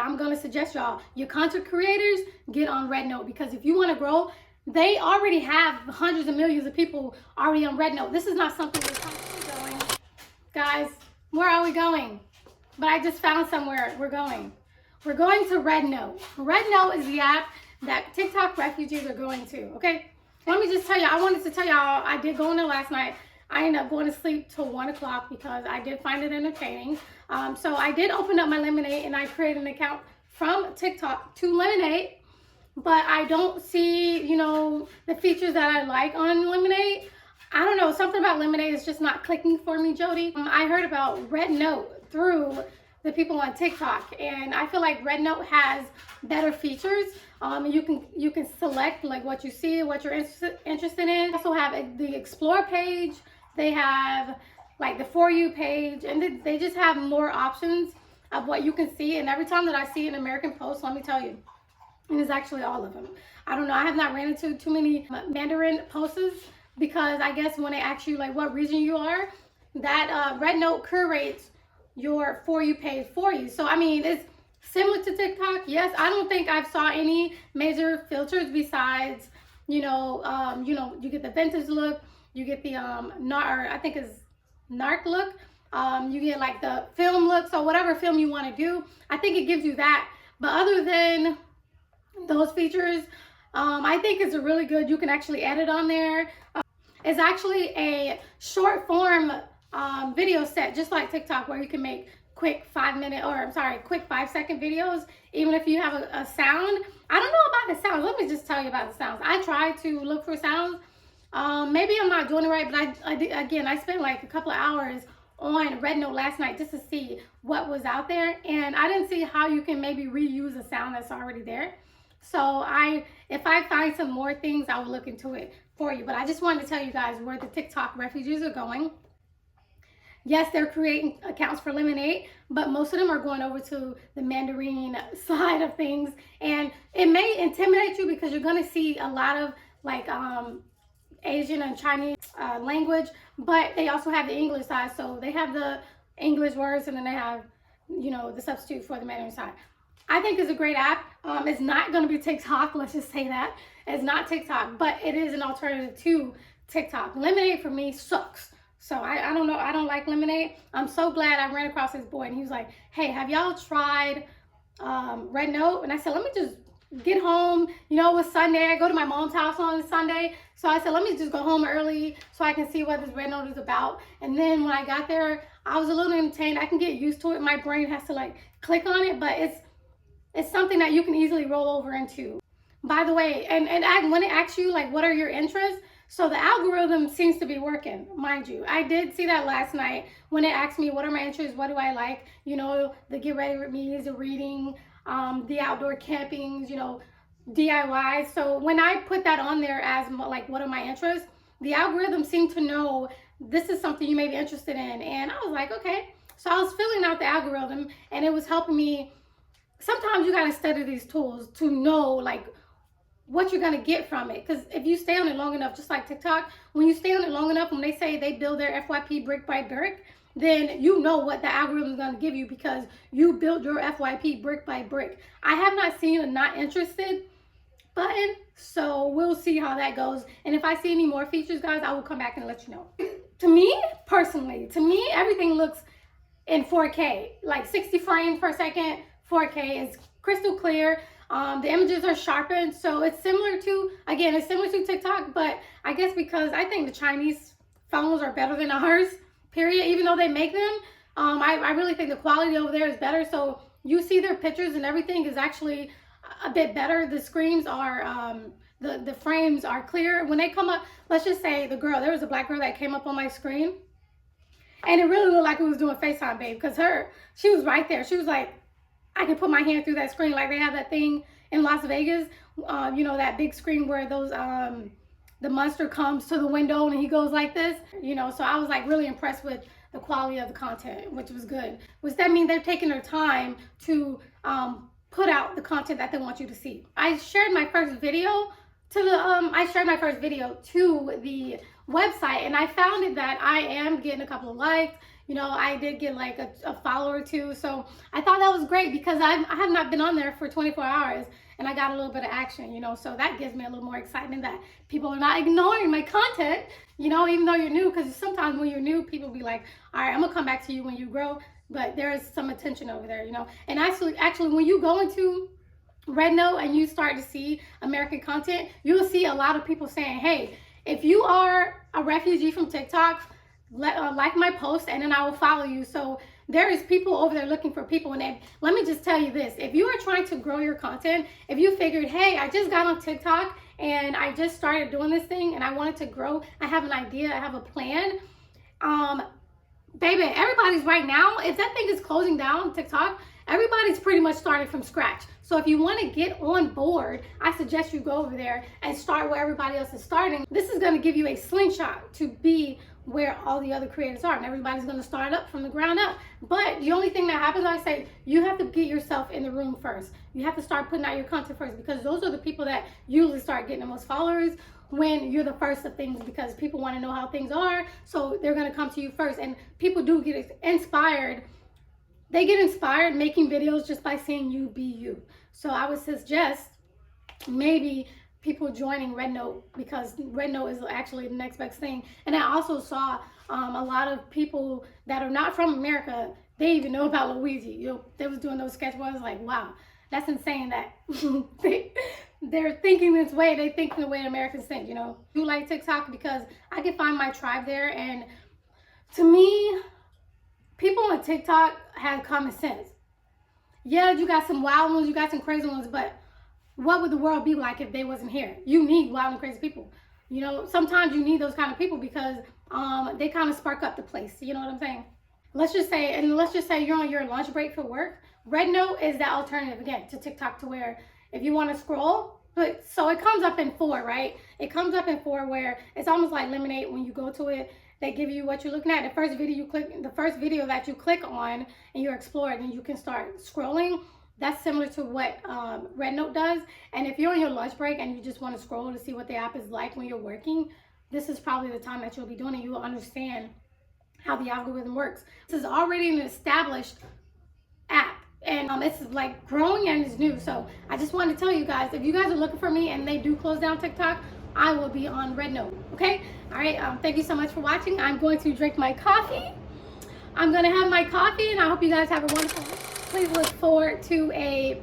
I'm going to suggest y'all, your content creators, get on Rednote, because if you want to grow, they already have hundreds of millions of people already on Rednote. This is not something we're constantly going. Guys, where are we going? But I just found somewhere we're going. We're going to Rednote. Rednote is the app that TikTok refugees are going to, okay? Let me just tell you, I wanted to tell y'all, I did go in there last night. I ended up going to sleep till 1 o'clock because I did find it entertaining. So I did open up my Lemonade and I created an account from TikTok to Lemonade, but I don't see, you know, the features that I like on Lemonade. I don't know, something about Lemonade is just not clicking for me, Jody. I heard about Rednote through the people on TikTok, and I feel like Rednote has better features. You can select like what you see, what you're interested in. They also have the Explore page. They have like the For You page, and they just have more options of what you can see. And every time that I see an American Post, let me tell you, and it's actually all of them. I don't know, I have not ran into too many Mandarin posts, because I guess when they ask you like what region you are, that Rednote curates your For You page for you. So I mean, it's similar to TikTok. Yes, I don't think I've saw any major filters besides, you get the vintage look, you get the I think it's narc look, you get like the film look. So whatever film you want to do, I think it gives you that. But other than those features, I think it's a really good, you can actually edit on there. It's actually a short form video set, just like TikTok, where you can make quick 5-second videos, even if you have a sound. I don't know about the sounds. Let me just tell you about the sounds. I try to look for sounds. Maybe I'm not doing it right, but I spent like a couple of hours on Rednote last night just to see what was out there, and I didn't see how you can maybe reuse a sound that's already there. So if I find some more things, I will look into it for you. But I just wanted to tell you guys where the TikTok refugees are going. Yes, they're creating accounts for Lemonade, but most of them are going over to the Mandarin side of things. And it may intimidate you because you're going to see a lot of like Asian and Chinese language, but they also have the English side. So they have the English words, and then they have, the substitute for the Mandarin side. I think it's a great app. It's not going to be TikTok. Let's just say that. It's not TikTok, but it is an alternative to TikTok. Lemonade for me sucks. So I don't know. I don't like Lemonade. I'm so glad I ran across this boy, and he was like, hey, have y'all tried Rednote? And I said, let me just get home. It was Sunday. I go to my mom's house on Sunday. So I said, let me just go home early so I can see what this Rednote is about. And then when I got there, I was a little entertained. I can get used to it. My brain has to like click on it, but it's something that you can easily roll over into. By the way, and when it asks you like what are your interests, so the algorithm seems to be working, mind you. I did see that last night when it asked me what are my interests, what do I like, the get ready with me, the reading, the outdoor campings, DIY. So when I put that on there as like what are my interests, the algorithm seemed to know this is something you may be interested in. And I was like, okay. So I was filling out the algorithm, and it was helping me. Sometimes you got to study these tools to know like what you're going to get from it. Because if you stay on it long enough, just like TikTok, when you stay on it long enough, when they say they build their FYP brick by brick, then you know what the algorithm is going to give you because you built your FYP brick by brick. I have not seen a not interested button, so we'll see how that goes. And if I see any more features, guys, I will come back and let you know. To me, personally, everything looks in 4K, like 60 frames per second, 4K. Is crystal clear. The images are sharpened, so it's similar to TikTok, but I guess because I think the Chinese phones are better than ours, period, even though they make them. I really think the quality over there is better, so you see their pictures and everything is actually a bit better. The screens are, the frames are clear. When they come up, let's just say there was a black girl that came up on my screen, and it really looked like it was doing FaceTime, babe, because she was right there. She was like, I can put my hand through that screen, like they have that thing in Las Vegas, that big screen where those the monster comes to the window and he goes like this, so I was like really impressed with the quality of the content, which was good. Which that means they're taking their time to put out the content that they want you to see. I shared my first video to the website, and I found it that I am getting a couple of likes, You know, I did get like a follower or two. So I thought that was great because I have not been on there for 24 hours and I got a little bit of action, you know. So that gives me a little more excitement that people are not ignoring my content, you know, even though you're new. Because sometimes when you're new, people be like, all right, I'm going to come back to you when you grow. But there is some attention over there, you know. And actually, when you go into RedNote and you start to see American content, you'll see a lot of people saying, hey, if you are a refugee from TikTok, like my post and then I will follow you. So there is people over there looking for people. And let me just tell you this, if you are trying to grow your content, if you figured, hey, I just got on TikTok and I just started doing this thing and I wanted to grow, I have an idea, I have a plan, baby, everybody's right now, if that thing is closing down, TikTok, everybody's pretty much starting from scratch. So if you want to get on board, I suggest you go over there and start where everybody else is starting. This is going to give you a slingshot to be where all the other creators are, and everybody's going to start up from the ground up. But the only thing that happens, I say, you have to get yourself in the room first. You have to start putting out your content first, because those are the people that usually start getting the most followers when you're the first of things, because people want to know how things are, so they're going to come to you first. And people do get inspired. They get inspired making videos just by seeing you be you. So I would suggest maybe people joining RedNote, because RedNote is actually the next best thing. And I also saw a lot of people that are not from America, they even know about Luigi. You know, they was doing those sketch boards, like, wow, that's insane that they're thinking this way. They think the way Americans think, you know. I do like TikTok because I can find my tribe there. And to me, people on TikTok have common sense. Yeah, you got some wild ones, you got some crazy ones, but what would the world be like if they wasn't here? You need wild and crazy people. You know, sometimes you need those kind of people because they kind of spark up the place. You know what I'm saying? Let's just say you're on your lunch break for work. RedNote is that alternative again to TikTok, to where if you want to scroll, but so it comes up in 4, right? It comes up in 4 where it's almost like Lemonade. When you go to it, they give you what you're looking at. The first video that you click on and you're exploring, and you can start scrolling. That's similar to what RedNote does. And if you're on your lunch break and you just want to scroll to see what the app is like when you're working, this is probably the time that you'll be doing it. You will understand how the algorithm works. This is already an established app, and it's like growing and it's new. So I just wanted to tell you guys, if you guys are looking for me and they do close down TikTok, I will be on RedNote. Okay? All right. Thank you so much for watching. I'm going to drink my coffee. I'm going to have my coffee, and I hope you guys have a wonderful week. Please look forward to a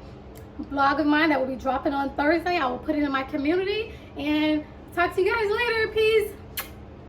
vlog of mine that will be dropping on Thursday. I will put it in my community, and talk to you guys later. Peace.